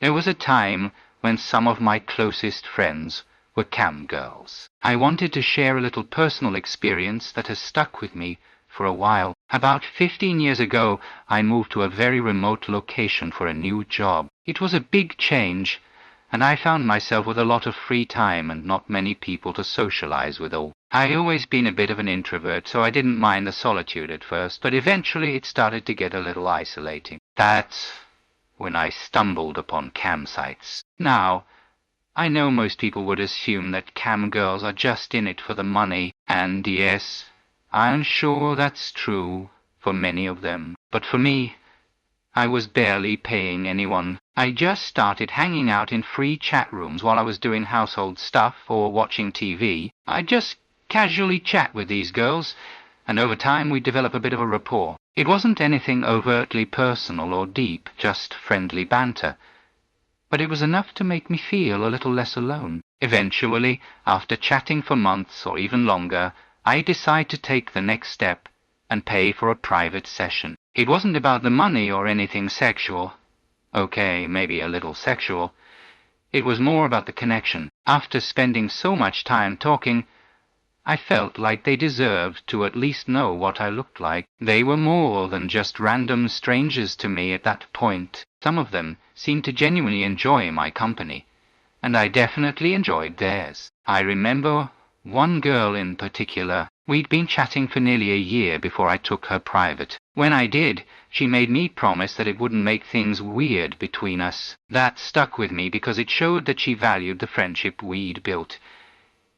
There was a time when some of my closest friends were cam girls. I wanted to share a little personal experience that has stuck with me for a while. About 15 years ago, I moved to a very remote location for a new job. It was a big change, and I found myself with a lot of free time and not many people to socialize with. I'd always been a bit of an introvert, so I didn't mind the solitude at first, but eventually it started to get a little isolating. That's when I stumbled upon cam sites. Now, I know most people would assume that cam girls are just in it for the money, and yes, I'm sure that's true for many of them. But for me, I was barely paying anyone. I just started hanging out in free chat rooms while I was doing household stuff or watching TV. I just casually chat with these girls, and over time we'd develop a bit of a rapport. It wasn't anything overtly personal or deep, just friendly banter. But it was enough to make me feel a little less alone. Eventually, after chatting for months or even longer, I decided to take the next step and pay for a private session. It wasn't about the money or anything sexual. Okay, maybe a little sexual. It was more about the connection. After spending so much time talking, I felt like they deserved to at least know what I looked like. They were more than just random strangers to me at that point. Some of them seemed to genuinely enjoy my company, and I definitely enjoyed theirs. I remember one girl in particular. We'd been chatting for nearly a year before I took her private. When I did, she made me promise that it wouldn't make things weird between us. That stuck with me because it showed that she valued the friendship we'd built,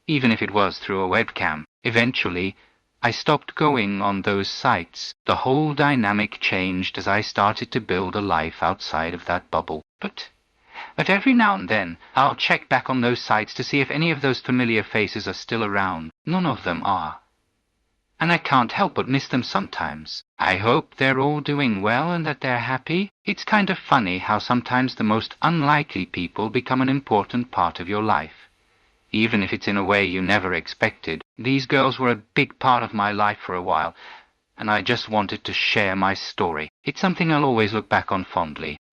even if it was through a webcam. Eventually, I stopped going on those sites. The whole dynamic changed as I started to build a life outside of that bubble. But every now and then, I'll check back on those sites to see if any of those familiar faces are still around. None of them are, and I can't help but miss them sometimes. I hope they're all doing well and that they're happy. It's kind of funny how sometimes the most unlikely people become an important part of your life, even if it's in a way you never expected. These girls were a big part of my life for a while, and I just wanted to share my story. It's something I'll always look back on fondly.